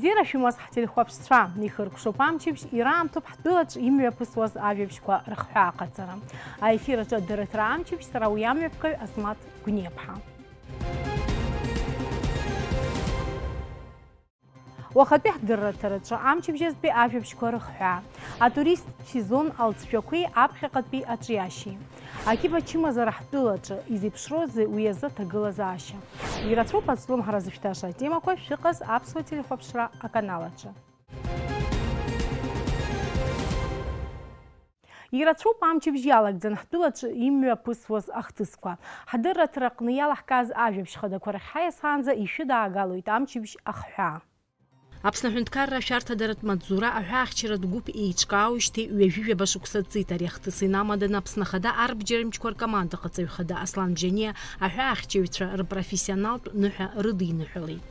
Бзира шәымаз ҳтелехәаԥшцәа ихыркәшоуп амчыбжь ираамҭоуп ҳтәылаҿ имҩаԥысуаз ажәабжьқәа рыхҳәа аҟаҵара. Аефир аҿы адырраҭара амчыбжь сара уи амҩаԥгаҩ Асмаҭ Гәниаԥҳа. Уахатәи ҳдырраҭараҿы амчыбжьазтәи ажәабжьқәа рыхҳәаа, атурист сезон алҵшәақәеи аԥхьаҟатәи аҿиашьеи. Акиба ачымазара ҳтәылаҿы изеиԥшроузеи уи азы аҭагылазаашьа. Ирацәоуп ацлымҳара зышәҭаша атемақәа шәыҟаз аԥсуа телехәаԥшра аканалаҿы. Ирацәоуп амчыбжь иалагӡан ҳтәылаҿы имҩаԥысуаз ахҭысқәа. Ҳдырраҭара аҟны иалаҳкааз ажәабжь хадақәа рахь ҳаиасаанӡа ишәыдаагалоит амчыбжь ахҳәаа. Аԥсны Аҳәынҭқарра ашәарҭадаратә маҵзура аҳәаахьчаратә гәыԥ еиҿкаауижьҭеи ҩажәижәаба шықәса ҵит ари ахҭыс инамаданы Аԥсны Ахада арбџьармчқәа ркоманда ҟаҵаҩ хада Аслан Бџьаниа аҳәаахьчаҩцәа рпрофессионалтә ныҳәа рыдиныҳәалеит.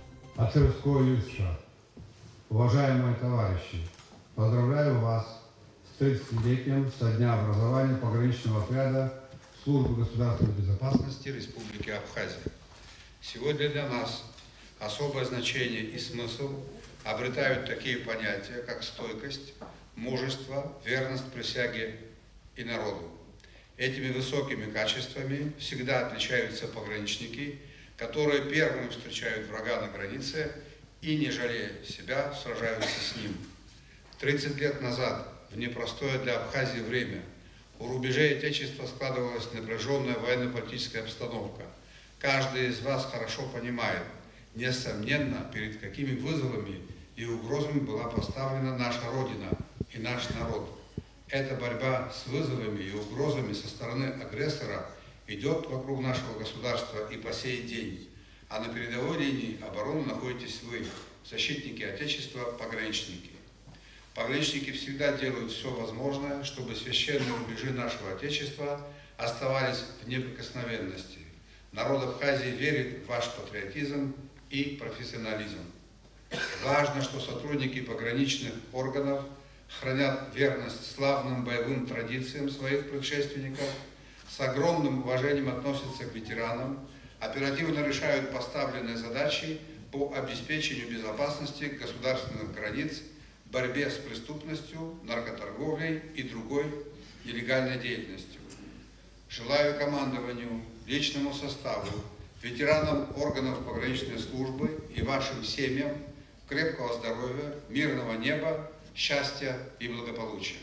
Уважаемые товарищи, поздравляю вас с 30-летием со дня образования пограничного отряда Службы государственной безопасности Республики Абхазия. Сегодня для нас особое значение и смысл обретают такие понятия, как стойкость, мужество, верность присяге и народу. Этими высокими качествами всегда отличаются пограничники, которые первыми встречают врага на границе и, не жалея себя, сражаются с ним. 30 лет назад, в непростое для Абхазии время, у рубежей Отечества складывалась напряженная военно-политическая обстановка. Каждый из вас хорошо понимает, несомненно, перед какими вызовами и угрозами была поставлена наша Родина и наш народ. Эта борьба с вызовами и угрозами со стороны агрессора идет вокруг нашего государства и по сей день. А на передовой линии обороны находитесь вы, защитники Отечества, пограничники. Пограничники всегда делают все возможное, чтобы священные рубежи нашего Отечества оставались в неприкосновенности. Народ Абхазии верит в ваш патриотизм и профессионализм. Важно, что сотрудники пограничных органов хранят верность славным боевым традициям своих предшественников, с огромным уважением относятся к ветеранам, оперативно решают поставленные задачи по обеспечению безопасности государственных границ, борьбе с преступностью, наркоторговлей и другой нелегальной деятельностью. Желаю командованию, личному составу, ветеранам органов пограничной службы и вашим семьям крепкого здоровья, мирного неба, счастья и благополучия.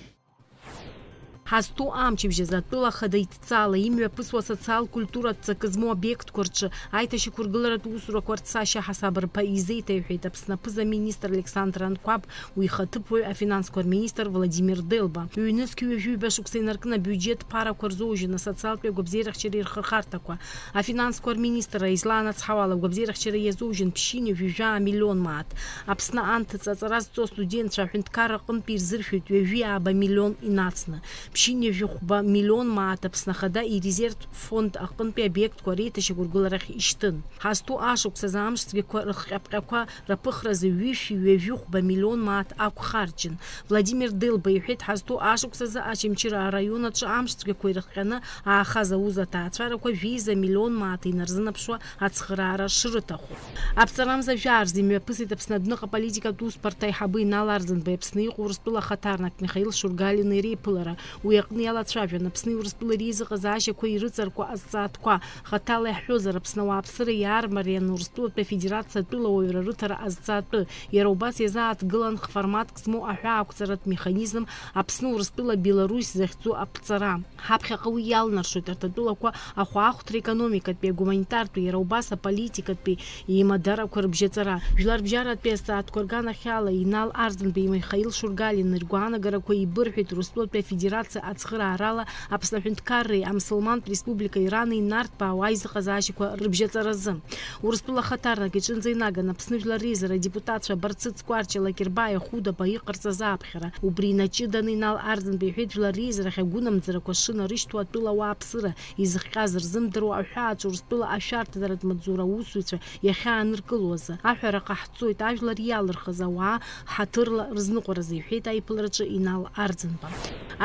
Ҳазтәу амчыбжьаз атәыла ахада идҵала имҩаԥысуа асоциал-культуратә ҵакы змоу обиектқәа рҿы аиҭашьақәыргыларатә усурақәа рцашьа ҳасабырԥа изеиҭаҩҳәеит Аԥсны аԥыза-министр Александр Анқәаб, уи ихаҭыԥуаҩ афинансқәа рминистр Владимир Делба. Ҩнызқьи ҩажәиҩба шықәса инаркны абиуџьет ԥарақәа рзоужьын асоциалтәи агәабзиарахьчара ирхырхарҭақәа. Афинансқәа рминистр Аизлан Ацҳауал агәабзиарахьчара иазоужьын ԥшьынҩажә ҩажәа миллион маат. Аԥсны анҭыҵ аҵара зҵо студентцәа Аҳәынҭқарра аҟынтәи ирзыршәоит ҩажәи ааба миллион инацны. Ԥшьынҩажәи хәба миллион маат Аԥсны Ахада ирезервтә фонд аҟынтәи обиектқәа реиҭашьақәыргыларахь ишьҭын. Ҳазтәу ашықәсазы амшцәгьақәа рыхҟьаԥҟьақәа раԥыхразы ҩышәи хәба миллион маат акәхарџьын. Владимир Делба иҳәеит ҳазтәу ашықәсазы Очамчыра араион аҿы амшцәгьақәа ирыхҟьаны аахаз ауз аҭаацәарақәа жәеиза миллион маат инарзынарԥшуа ацхыраара шрыҭаху. Аԥҵарамзажәаарзы имҩаԥысит Аԥсны адәныҟа аполитикатә усбарҭа аиҳабы Инал Арӡынбеи, Аԥсны иҟоу Урыстәыла ахаҭарнак Михаил Шургалин иреиԥылара. Уи аҟны иалацәажәан Аԥсни Урыстәылареи еизыҟазаашьақәа ирыҵаркуа азҵаатәқәа хаҭала иаҳҳәозар Аԥсны ауааԥсыра иаармариан Урыстәылатәи афедерациа атәылауаҩра рыҭара азҵаатәы. Иара убас иазааҭгылан форматк змоу аҳәаақәҵаратә механизм Аԥсны Урыстәыла Беларусь захьӡу аԥҵара. Ҳаԥхьаҟа уи иалнаршоит арҭ атәылақәа ахәаахәҭра економикатәи, агуманитартәи, иара убас аполитикатәи имадарақәа рыбжьаҵара. Жәларбжьаратәи азҵаатәқәа рганахь ала Инал Арӡынбеи, Михаил Шургалин ргәаанагарақәа еибырҳәеит Урыстәылатәи афедерациа ацхыраарала Аԥсны Аҳәынҭқарреи Амсылмантә Республика Ирани инарҭбаауа аизыҟазаашьақәа рыбжьаҵаразы. Урыстәыла ахаҭарнак иҿынӡа инаган Аԥсны Жәлар Реизара адепутатцәа Барцыц Кәарча, Лакербаиа, Хәыдаба иҟарҵаз ааԥхьара. Убри инаҷыданы Инал Арӡынбеи иҳәеит Жәлар Реизарахь агәынамӡарақәа шынарышьҭуа атәыла ауааԥсыра изыхҟьаз рзымдыруа аҳәааҿ Урыстәыла ашәарҭадаратә маҵзура аусзуҩцәа иахьааныркыло азы. Аҳәара ҟаҳҵоит ажәлар иалырхыз ауаа ҳаҭырла рызныҟәаразы, иҳәеит аиԥылараҿы Инал Арӡынба.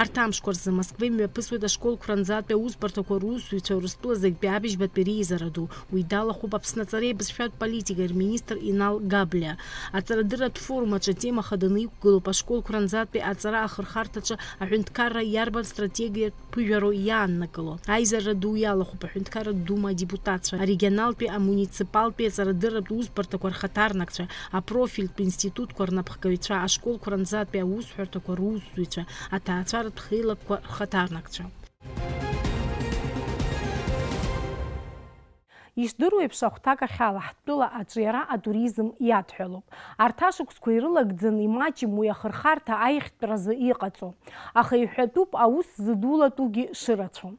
Арҭ амшқәа рзы Москва имҩаԥысуеит ашколқәа ранӡатәи аусбарҭақәа русзуҩцәа Урыстәылазегьтәи абыжьбатәи реизара ду. Уи далахәуп Аԥсны аҵареи абызшәатә политикеи рминистр Инал Габлиа. Аҵарадырратә форум аҿы атема хаданы иқәгылоуп ашколқәа ранӡатәи аҵара ахырхарҭаҿы аҳәынҭқарра иарбан стратегиатә ԥыжәароу иааннакыло. Аизара ду иалахәуп аҳәынҭқарратә дума адепутатцәа, арегионалтәи, амуниципалтәи аҵарадырратә усбарҭақәа рхаҭарнакцәа, апрофильтә институтқәа рнапхгаҩцәа, ашколқәа ранӡатәи аусҳәарҭақәа русзуҩцәа, аҭаацәаратә хеилагәқәа рхаҭарнакцәа. Ишдыру еиԥш ахәҭак ахьала ҳтәыла аҿиара атуризм иадҳәалоуп. Арҭ ашықәсқәа ирылагӡаны имаҷым уи ахырхарҭа аихтәразы иҟаҵо. Аха иҳәатәуп аус зыдулатәугьы шырацәоу.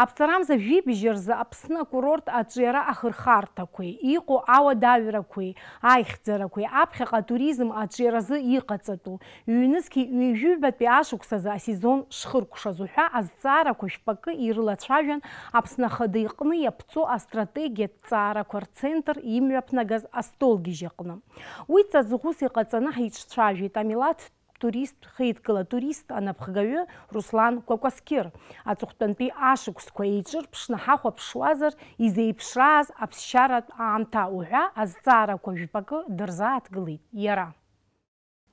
Аԥҵарамз ажәибжь рзы Аԥсны акурорт аҿиара ахырхарҭақәеи, иҟоу ауадаҩрақәеи, аихьӡарақәеи, аԥхьаҟа атуризм аҿиаразы иҟаҵатәу, ҩ-нызқьи ҩ-жәибатәи ашықәсазы асезон шхыркәшаз уҳәа азҵаарақәа шәпакы ирылацәажәан Аԥсны Ахада иҟны иаԥҵо астратегиа ҵаарақәа рцентр имҩаԥнагаз астолгьежь аҟны. Уи ҵаҵӷәыс иҟаҵаны ҳиҿцәажәеит амилаҭ турист хеидкыла турист анапхгаҩы Руслан Кәакәасқьыр. Аҵыхәтәантәи ашықәсқәа еиҿырԥшны ҳахәаԥшуазар изеиԥшрааз аԥсшьаратә аамҭа уҳәа азҵаарақәа жәпакы дырзааҭгылеит иара.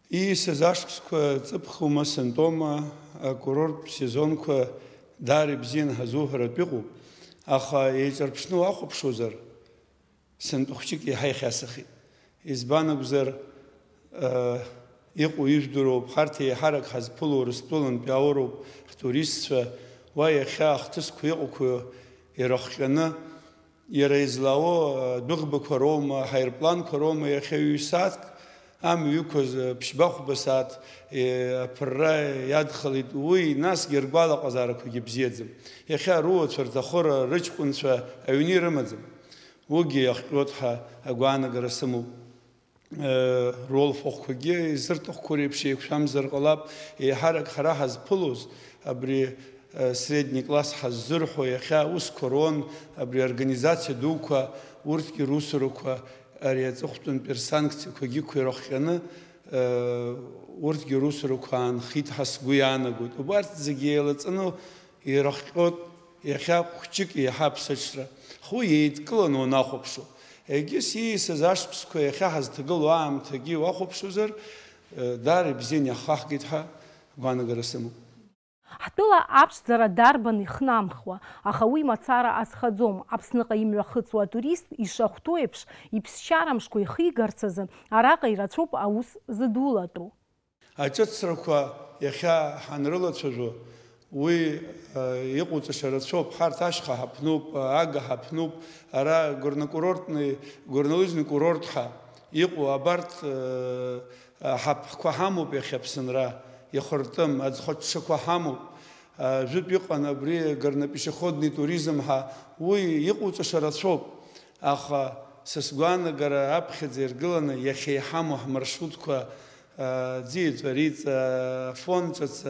Иисыз ашықәсқәа ҵыԥхума сынтәома, акурорттә сезонқәа даара ибзианы ҳазуҳәаратә иҟоуп. Аха еиҿарԥшны уахәаԥшуазар, сынтәа хәҷык иаҳа ихьасахеит. Избан акәзар, иҟоу ижәдыруп, ҳарҭ еиҳарак ҳазԥыло Урыстәылантәи ауроуп, ҳтуристцәа, уа иахьа ахҭысқәа иҟоуқәа ирахҟьаны, иара излаауа дәыӷбақәа роума, ҳаирпланқәа роума, иахьа ҩ-сааҭк амҩа иқәыз ԥшьба-хәба сааҭ аԥырра иадхалеит, уи насгьы ргәалаҟазаарақәагьы бзиаӡам. Иахьа руацәа рҭахыра, рыҷкәынцәа аҩны ирымаӡам. Уигьы иахҟьоит ҳәа агәаанагара сымоуп. Ролфахәқәагьы изырҭахқәо реиԥш еиқәшәамзар ҟалап, еиҳарак ҳара ҳазԥылоз, абри средний класс ҳаззырҳәо, иахьа аусқәа рон, абри организациа дуқәа, урҭгьы русурақәа, ари аҵыхәтәантәи рсанкциақәагьы ирахҟьаны, урҭгьы русурақәа аанхеит ҳәа сгәы иаанагоит. Убарҭ зегьы еилаҵаны ирахҟьоит иахьа хәҷык иаҳа аԥсыҽра. Ҳуи еидкыланы унахәаԥшо. Егьыс иисыз ашықәсқәа иахьа ҳазҭагылоу аамҭагьы уахәаԥшозар, даара ибзианы иаҳхаҳгеит ҳәа гәаанагара сымоуп. Ҳтәыла аԥшӡара дарбан ихнамхуа, аха уи мацара азхаӡом. Аԥсныҟа имҩахыҵуа атурист ишахәҭоу еиԥш иԥсшьарамшқәа ихигарц азы араҟа ирацәоуп аус зыдулатәу. Аҿыцрақәа иахьа ҳанрылацәажәо, уи иҟоуҵаша рацәоуп. Ҳарҭ ашьха ҳаԥнуп, ага ҳаԥнуп, ара горнолыжный курорт ҳәа иҟоу абарҭ ҳаԥқәа ҳамоуп иахьа Аԥсынра. Иахыртым, аӡхәаҽқәа ҳамоуп. Жәытә иҟан абри горнопешеходный туризм ҳәа, уи иҟоуҵаша рацәоуп. Аха са сгәаанагара аԥхьаӡа иргыланы иахьа иҳамоу ҳмаршрутқәа ӡиҵәа-риҵа, Афон ҿыц,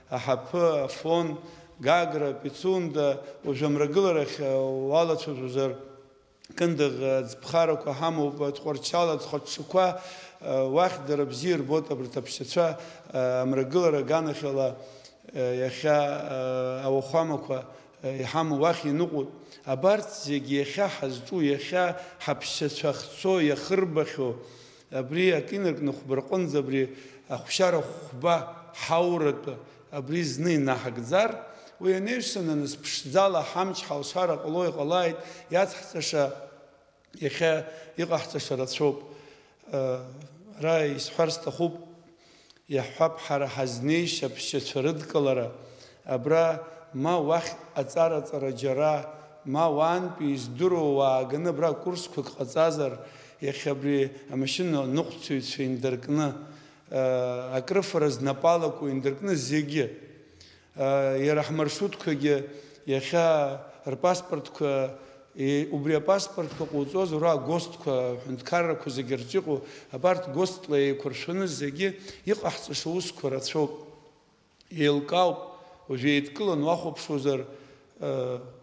аҳаԥы, Афон, Гагра, Пицунда, уажәы амрагыларахь уалацәажәозар, Кындыӷ ӡԥхарақәа ҳамоуп, Тҟәарчал аӡхәаҽқәа, уахь дара бзиа ирбоит абарҭ аԥшьацәа амрагылара аганахьала иахьа ауахәамақәа иҳамоу уахь иныҟәоит. Абарҭ зегьы иахьа ҳазҿу, иахьа ҳаԥшьацәа хцо, иахырбахьоу, абри акиныркны хәбарҟынӡа абри ахәшьара хәба ҳауратәы абри зны инаҳагӡар, уи анеиҩсананыс ԥшӡала ҳамч ҳалшара ҟало иҟалааит, иацҳҵаша иахьа иҟаҳҵаша рацәоуп. Ара исҳәар сҭахуп, иаҳҳәап ҳара ҳазнеишьа аԥшьацәа рыдкылара, абра ма уахь аҵара-ҵара џьара, ма уаантәи издыруа уааганы абра курсқәак ҟаҵазар, иахьа абри амашьына ныҟәцаҩцәа индыркны, акрыфара знапалақәа индыркны зегьы, иара ҳмаршрутқәагьы иахьа рпаспортқәа, убри апаспортқәа ҟоуҵоз, ура агостқәа, ҳәынҭқаррақәа зегьы рҿыҟоу, абарҭ гостла еиқәыршәаны зегьы иҟаҳҵаша усқәа рацәоуп. Еилкаауп, уажәы еидкыланы уахәаԥшуазар,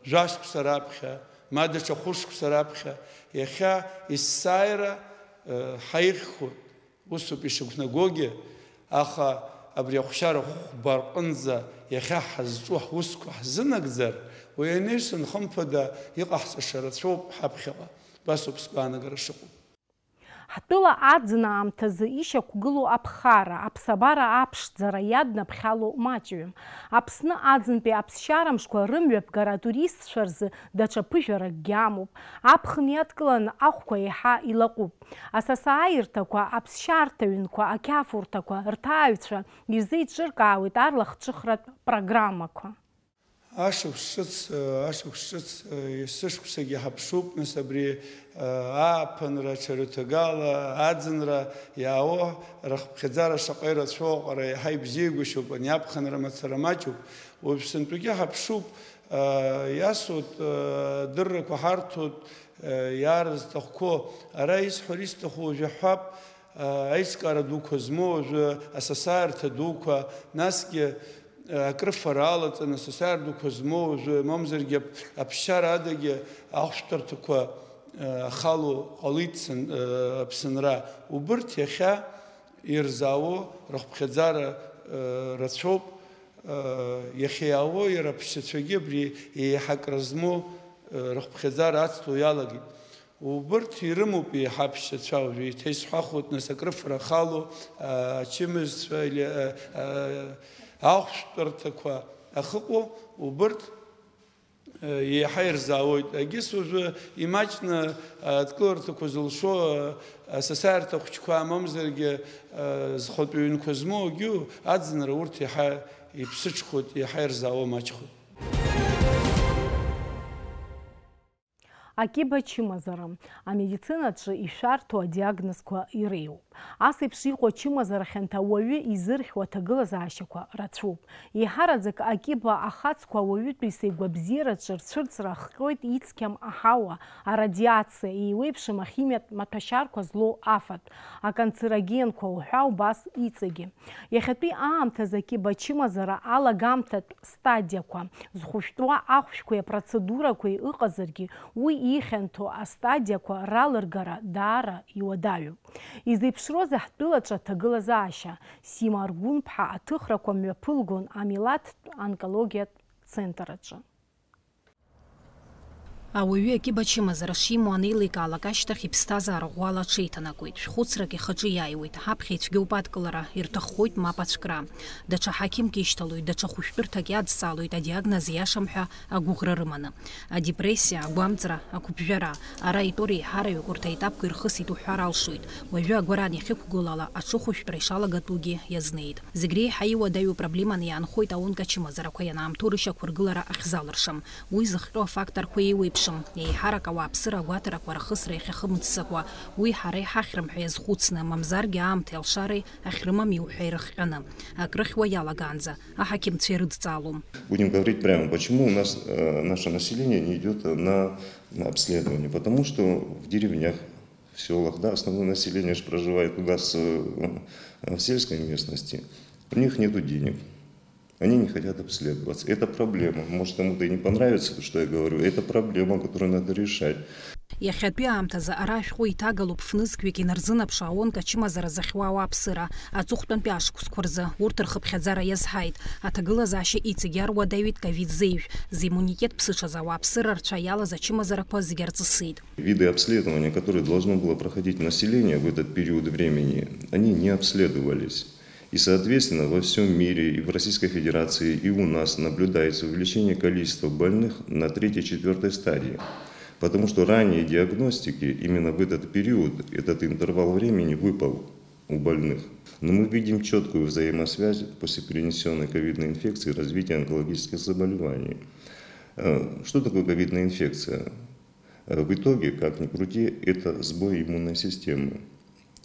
жәашықәса раԥхьа, ма даҽа хәышықәса раԥхьа, иахьа есааира ҳаиӷьхоит, усуп ишыгәнагогьы, аха أبري خشارة برقنزة يخحز روح وسكح زنقزر وينيش نخمفدا يقحص الشرط شوب حبخوا بس بسكوانا قرشقو Ҳтәыла аӡын аамҭазы ишьақәгылоу аԥхара, аԥсабара аԥшӡара иаднаԥхьало маҷҩым. Аԥсны аӡынтәи аԥсшьарамшқәа рымҩаԥгара атуристцәа рзы даҽа ԥыжәаракгьы амоуп. Аԥхын иадкыланы ахәқәа еиҳа илаҟәуп. Асасааирҭақәа, аԥсшьарҭаҩынқәа, ақьафурҭақәа, рҭааҩцәа ирзеиҿыркаауеит арлахҿыхратә программақәа. Ашықәсыц сышықәсагьы ҳаԥшуп, нас абри ааԥынра, ҽарыҭагала, аӡынра иаауа рахԥхьаӡара шаҟа ирацәоу аҟара иаҳа ибзиагәышьоуп, ани аԥхынра мацара маҷуп. Уажәшьҭантәигьы ҳаԥшуп, иасуеит, дыррақәа ҳарҭоит, иаарызҭахқәо, ара исҳәар исҭаху уажәы аҳәап, аизкаара дуқәа змоу уажәы асасааирҭа дуқәа, насгьы акрыфара алаҵаны асасааирҭа дуқәа змоу уажәы мамзаргьы аԥсшьара адагьы ахәшәтәырҭақәа ахало ҟалит Аԥсынра. Убырҭ иахьа ирзаауо рахԥхьаӡара рацәоуп, иахьа иаауо иара аԥшьацәагьы абри еиҳакра змоу рахԥхьаӡара ацло иалагеит. Убырҭ ирымоуп еиҳа аԥшьацәа уажәы еиҭа исҳәахуеит, нас акрыфара ахало, ачымазцәа, ахәшәтәырҭақәа ахыҟоу, убырҭ еиҳа ирзаауеит. Агьыс уажәы имаҷны адкыларҭақәа зылшо асасааирҭа хәыҷқәа, мамзаргьы зхатәы ҩынқәа змоугьы аӡынра урҭ еиҳа иԥсыҽхоит, еиҳа ирзаауа маҷхоит. Акиба ачымазара. Амедицинаҿы ишәарҭоу адиагнозқәа иреиуоуп. Ас еиԥш иҟоу ачымазара хьанҭа ауаҩы изырхьуа аҭагылазаашьақәа рацәоуп. Еиҳараӡак акиба ахацқәа ауаҩытәыҩса игәабзиараҿы рцәырҵра ахҟьоит ицқьам аҳауа, арадиациа, еиуеиԥшым ахимиатә маҭәашьарқәа злоу афатә, аканцерогенқәа уҳәа убас иҵегьы. Иахьатәи аамҭазы акиба ачымазара алагамҭатә стадиақәа, зхәышәтәуа ахәшәқәеи апроцедурақәеи ыҟазаргьы, уи ихьанҭо астадиақәа ралыргара даара иуадаҩуп. Изеиԥшроз ҳтәылаҿы аҭагылазаашьа. Сима Аргәын-ԥҳа аҭыхрақәа мҩаԥылгон амилаҭтә онкологиатә центраҿы. Ауаҩы акиба ачымазара шимоу анеиликаалак ашьҭахь иԥсҭазаара ӷәӷәала аҽеиҭанакуеит. Шәхәыцрак ихаҿы иааиуеит. Ҳаԥхьа ицәгьоуп адкылара, ирҭаххоит мап ацәкра. Даҽа ҳақьымк ишьҭалоит, даҽа хәышәтәырҭак иадҵаалоит адиагноз иашам ҳәа агәыӷра рыманы. Адепрессиа, агәамҵра, ақәыԥжәара. Ара итәоура еиҳараҩык урҭ аетапқәа ирхысит уҳәар алшоит. Уажәы агәаран иахьықәгылала аҽыхәышәтәра ишалагатәугьы иазнеит. Зегь реиҳа иуадаҩу проблеманы иаанхоит аонкоачымазарақәа ианаамҭоу рышьақәыргылара ахьзалыршам. Уи зыхҟьо афакторқәа еиуеиԥшым. Еиҳарак ауааԥсыра агәаҭарақәа рахысра иахьахымццакуа, уи ҳара иҳахьрым ҳәа иазхәыцны, мамзаргьы аамҭеи алшареи ахьрымами уҳәа ирыхҟьаны. Акрыхьуа иалагаанӡа аҳақьымцәа ирыдҵаалом. Будем говорить прямо, почему у нас наше население не идет на обследование. Потому что в деревнях, в селах, да, основное население же проживает у нас в сельской местности, у них нет денег. Они не хотят обследоваться. Это проблема. Может, кому-то и не понравится, что я говорю. Это проблема, которую надо решать. Иахьатәи аамҭазы ара ашәҟәы иҭагалоуп фнызқьҩык инарзынаԥшуа аонкоачымазара зыхьуа ауааԥсыра. Аҵыхәтәантәи ашықәсқәа рзы урҭ рхыԥхьаӡара иазҳаит. Аҭагылазаашьа иҵегьы аруадаҩит ковид-зеижә. Зиммунитет ԥсыҽыз ауааԥсыра рцәа иалаз ачымазарақәа зегьы арҵысит. Виды обследования, которые должно было проходить население в этот период времени, они не обследовались. И, соответственно, во всем мире, и в Российской Федерации, и у нас наблюдается увеличение количества больных на 3-4 стадии. Потому что ранние диагностики именно в этот период, этот интервал времени выпал у больных. Но мы видим четкую взаимосвязь после перенесенной ковидной инфекции и развития онкологических заболеваний. Что такое ковидная инфекция? В итоге, как ни крути, это сбой иммунной системы.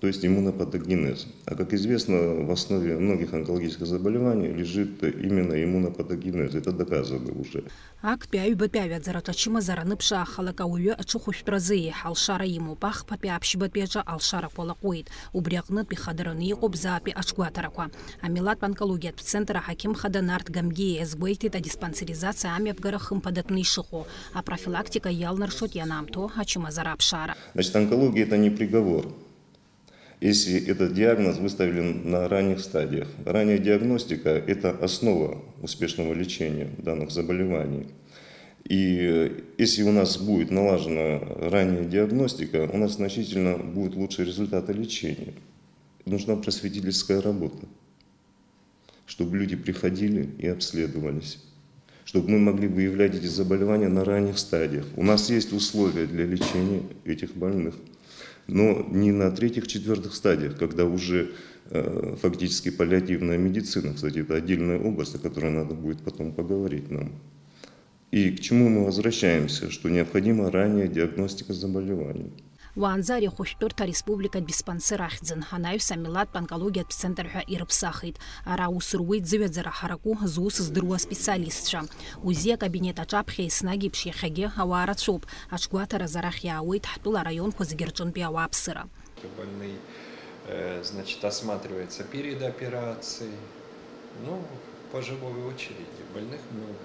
То есть иммунопатогенез. А как известно, в основе многих онкологических заболеваний лежит именно иммунопатогенез. Это доказано уже. Актәи аҩбатәи аҩаӡараҿ ачымазара ныԥшаахалак ауаҩы аҽыхәышәтәразы еиҳа алшара имоуп. Ахԥатәи аԥшьбатәи аҿы алшарақәа лаҟәуеит. Убри аҟнытә ихадараны иҟоуп заатәи аҽгәаҭарақәа. Амилаҭтә онкологиатә центр аҳақьым хада Нарҭ Гамгиа иазгәеиҭеит адиспансеризациа амҩаԥгара хымԥадатәны ишыҟоу. Апрофилактика иалнаршоит ианаамҭоу ачымазара аԥшаара. Значит, онкология – это не приговор. если этот диагноз выставлен на ранних стадиях. Ранняя диагностика – это основа успешного лечения данных заболеваний. И если у нас будет налажена ранняя диагностика, у нас значительно будут лучшие результаты лечения. Нужна просветительская работа, чтобы люди приходили и обследовались, чтобы мы могли выявлять эти заболевания на ранних стадиях. У нас есть условия для лечения этих больных, но не на третьих-четвертых стадиях, когда уже фактически паллиативная медицина, кстати, это отдельная область, о которой надо будет потом поговорить нам. И к чему мы возвращаемся, что необходима ранняя диагностика заболеваний. Уанзари Хошторта Республика диспансер ахьӡын, анаҩс амилаттә онкологиатә центр ҳәа ирыԥсахит. Ара аус руеит зыҩаӡара ҳараку зус здыруа аспециалистцәа. Узи акабинет аҿаԥхьа еснагь еиԥш иахьагьы ауаа рацәоуп. Аҽгәаҭараз арахь иаауеит ҳтәыла араионқәа зегьы рҿынтәи ауааԥсыра. Больной, значит, осматривается перед операцией. Ну, по живой очереди. Больных много.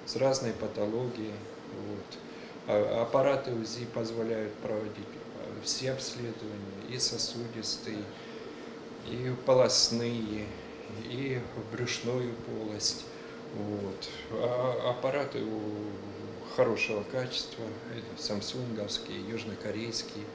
С разной патологией. Вот. Аппараты УЗИ позволяют проводить все обследования, и сосудистые, и полостные, и брюшную полость. Вот. Аппараты хорошего качества, самсунговские, южнокорейские.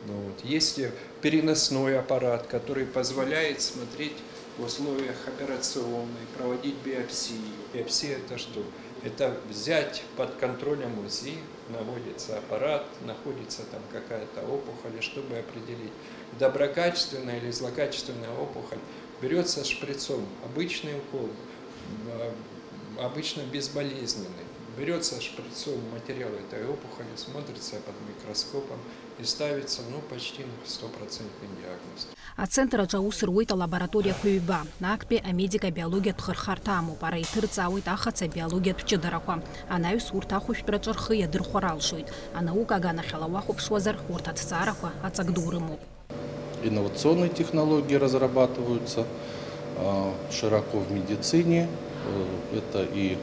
Вот. Есть переносной аппарат, который позволяет смотреть в условиях операционной, проводить биопсию. Биопсия – это что? Это взять под контролем УЗИ, наводится аппарат, находится там какая-то опухоль, чтобы определить, доброкачественная или злокачественная опухоль, берется шприцом, обычный укол, обычно безболезненный, берется шприцом материал этой опухоли, смотрится под микроскопом и ставится почти на 100% диагноз. Ацентр аҿы аус руеит алабораториақәа ҩба, актәи амедика-биологиатә хырхарҭа амоуп, ара иҭырҵаауеит ахаца биологиатә ҷыдарақәа. Анаҩс урҭ ахәышәтәраҿы рхы иадырхәар алшоит. Анаука аганахьала уахәаԥшуазар, урҭ аҭҵаарақәа аҵак ду рымоуп. Инновационные технологии разрабатываются широко в медицине. Это и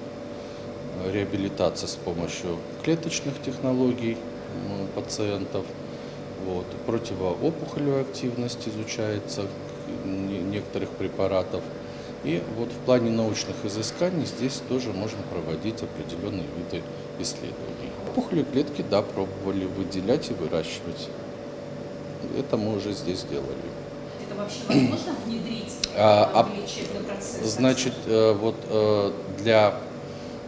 реабилитация с помощью клеточных технологий пациентов. Вот. Противоопухолевая активность изучается некоторых препаратов. И вот в плане научных изысканий здесь тоже можно проводить определенные виды исследований. Опухолевые клетки, да, пробовали выделять и выращивать. Это мы уже здесь сделали. Это вообще возможно внедрить в лечебный процесс? Значит, вот для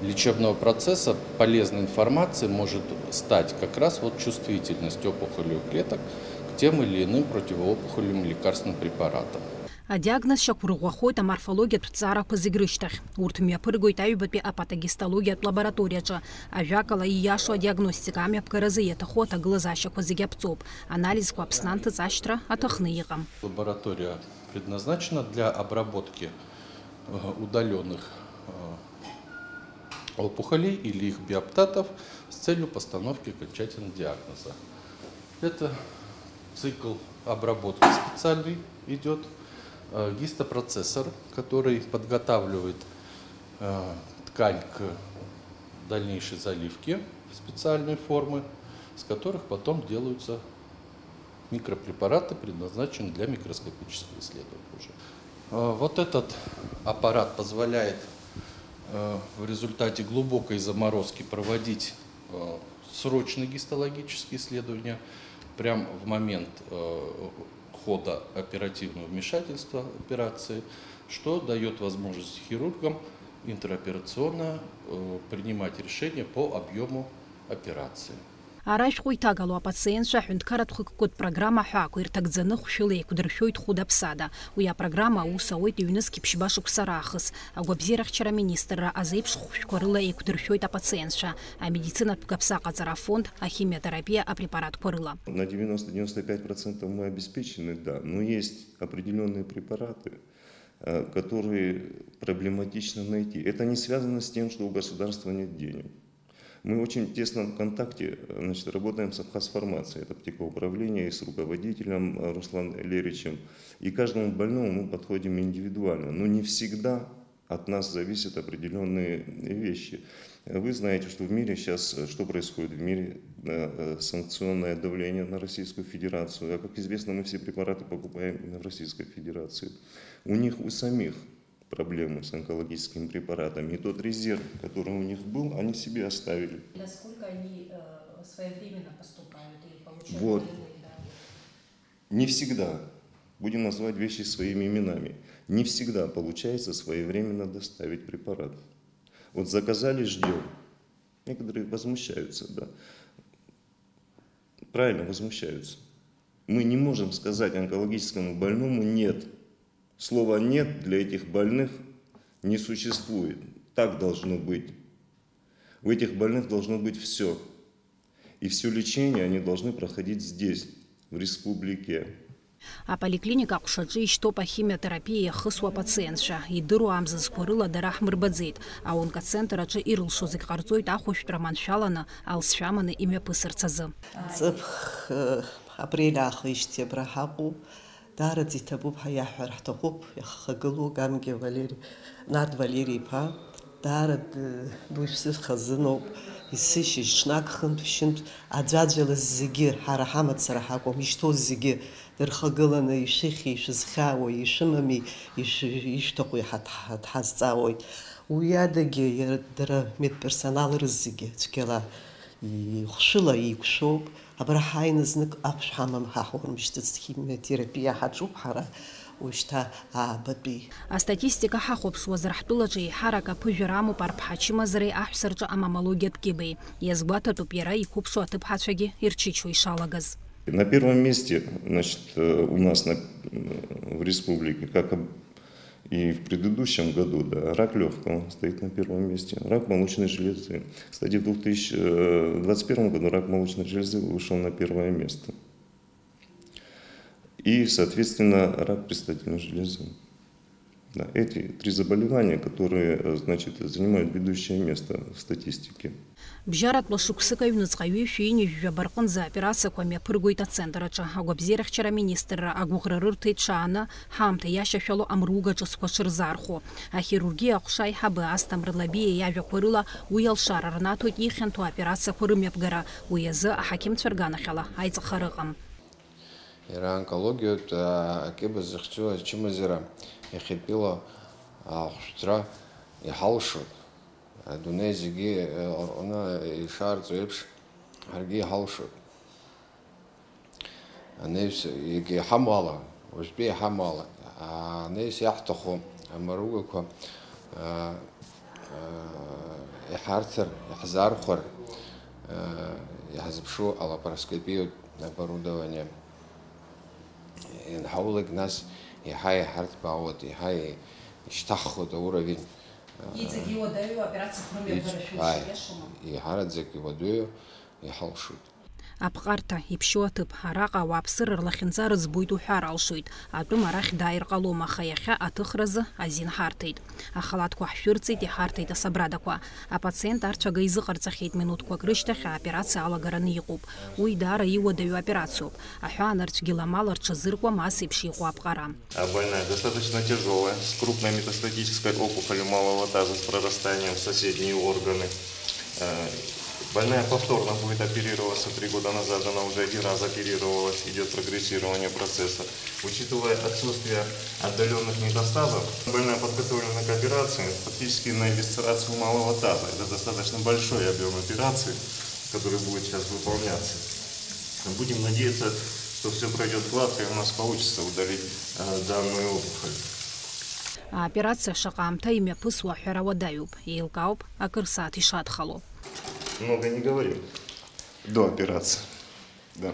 лечебного процесса полезной информацией может стать как раз вот чувствительность опухолевых клеток к тем или иным противоопухолевым лекарственным препаратам. Адиагноз шьақәырӷәӷәахоит аморфологиатә ҭҵаарақәа зегь рышьҭахь. Урҭ мҩаԥыргоит аҩбатәи апатогистологиатә лабораториаҿы. Ажәакала ииашоу адиагностика амҩаԥгаразы иаҭаху аҭагылазаашьақәа зегь аԥҵоуп. Анализқәа Аԥсны анҭыҵашьҭра аҭахны иҟам. Лаборатория предназначена для обработки удаленных опухолей или их биоптатов с целью постановки окончательного диагноза. Это цикл обработки специальный идет. Гистопроцессор, который подготавливает ткань к дальнейшей заливке в специальные формы, с которых потом делаются микропрепараты, предназначенные для микроскопического исследования. Вот этот аппарат позволяет в результате глубокой заморозки проводить срочные гистологические исследования прямо в момент хода оперативного вмешательства операции, что дает возможность хирургам интероперационно принимать решения по объему операции. Арашәҟәы иҭагало апациентцәа ҳәынҭқарратә хықәкытә программа ҳәаақәа ирҭагӡаны хәшәыла еиқәдыршәоит хәыда-ԥсада. Уи апрограмма аус ауеит иҩнызқь ԥшьба шықәса раахыс. Агәабзиарахьчара министрра азеиԥш хәшәқәа рыла еиқәдыршәоит апациентцәа. Амедицинатә габсаҟаҵара афонд, ахимиотерапия апрепаратқәа рыла. На 90-95% мы обеспечены, да, но есть определенные препараты, которые проблематично найти. Это не связано с тем, что у государства нет денег. Мы в очень тесном контакте работаем с Абхазфармацией, это аптекоуправление, и с руководителем Русланом Леричем. И каждому больному мы подходим индивидуально, но не всегда от нас зависят определенные вещи. Вы знаете, что в мире сейчас, что происходит в мире? санкционное давление на Российскую Федерацию. А как известно, мы все препараты покупаем именно в Российской Федерации. У них у самих проблемы с онкологическими препаратами. И тот резерв, который у них был, они себе оставили. Насколько они своевременно поступают и получают? Вот. Не всегда. Будем называть вещи своими именами. Не всегда получается своевременно доставить препарат. Вот заказали, ждем. Некоторые возмущаются, да. Правильно, возмущаются. Мы не можем сказать онкологическому больному «нет». Слова «нет» для этих больных не существует. Так должно быть. У этих больных должно быть все. И все лечение они должны проходить здесь, в республике. А поликлиника кушаджи штопа химиотерапия хысуа пациентша и дыру амзыз курыла дарах мырбадзейт, а онкоцентр аджи ирлшо зикхарцойт ахуш проманшалана алсшаманы имя пысырцазы. Цыпх апрель ахыштеб рахаку дарадзи табуб хаяхвар хтахуб яхагалу гамге Валерий Нард Валерий па дарад дуйсыз хазыноб исыщ шнак хынтвшинт аджаджелыз зиги харахамат сарахаком ишто зиги дырхагалана ишихи шизхао ишимами иштохуй хатхазцаой уядаге дра медперсонал рызиги чкела и хшила и кшоп абрахайнызнык апшхамам хахор миштыц химиотерапия хаджуб хара وشتا عبدي. استاتистика хахопш возрахтулачи харака пужраму парпхачима зре ахсарча амамологет кибей. Езгбата тупера и купшу атыпхачаги ирчичу и шалагаз. На первом месте, значит, у нас в республике, как и в предыдущем году, да, рак легкого стоит на первом месте, рак молочной железы. Кстати, в 2021 году рак молочной железы вышел на первое место. И, соответственно, рак предстательной железы. Да, эти три заболевания, которые, значит, занимают ведущее место в статистике. Бжарат лошуксыка юнцкави фини жабаркан за операция коме пыргуйта центрача агобзерах вчера министра агуграрыр течана хамта яша шало амруга чскошыр зархо а хирургия хушай хабы астамрлабия я векурила уял шарарнату ихенту операция курымепгара уязы хаким цвергана хала айцхарыгам Ира онкологию кебе захчу чимазира ехипила хштра и халшу Дунезиги она и шарцуепш арги халшу аневс иги хамала ушби хамала аневс яхтаху амаругко яхартер яхзархор яхзбшу лапароскопию оборудование нхаулик нас яхай харт баот яхай иштаху до уровень Ицеги водою операция кроме и харадзеки водою и халшут. Апқарта ипшуатып хараqa вапсыр рлахинзар збуйту харалшуйт. Ату марах дайр қалома хаяха атыхразы азин хартейт. Ахалатку хфюрцейт и хартейт асабрадаква. А пациент арчага изықарцахейт минутку крыштаха операция алагараны иқуб. Уйдара и водою операцию. Ахуан арчгиламал арчазырква массы пшиху апқара. Больная достаточно тяжелая, с крупной метастатической опухолью малого таза с прорастанием в соседние органы. Больная повторно будет оперироваться 3 года назад, она уже 1 раз оперировалась, идет прогрессирование процесса. Учитывая отсутствие отдаленных метастазов, больная подготовлена к операции фактически на эвисцерацию малого таза. Это достаточно большой объем операции, который будет сейчас выполняться. Будем надеяться, что все пройдет гладко и у нас получится удалить данную опухоль. Операция шакамта имя пысуа херавадаюб, илкауп, акырсат и шатхало. Много не говорил до операции. Да.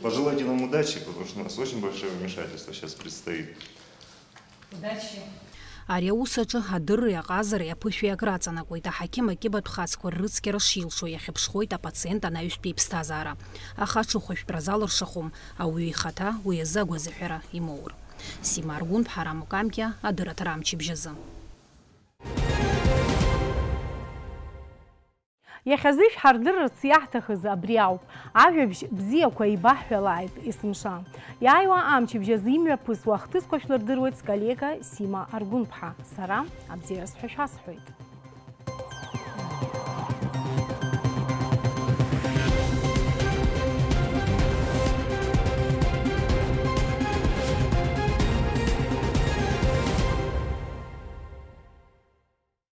Пожелайте нам удачи, потому что у нас очень большое вмешательство сейчас предстоит. Удачи. Ариусача хадыры аказары апышуя грацана койта хакима кибат хацкор рыцкера шилшо яхепшхойта пациента на юспипстазара. Ахачу хош празалыр шахум, а уихата уезагу захера и моур. Симаргун хараму камкия адыратарам чибжазы. Иахьазыжә ҳардырырц иаҳҭахыз абри ауп. Ажәабжь бзиақәа еибаҳҳәалааит есымша. Иааиуа амчыбжь азы имҩаԥысуа ахҭысқәа шәлырдыруеит сколлега Сима Аргәынԥҳа. Сара абзиара сҳәашәасҳәоит.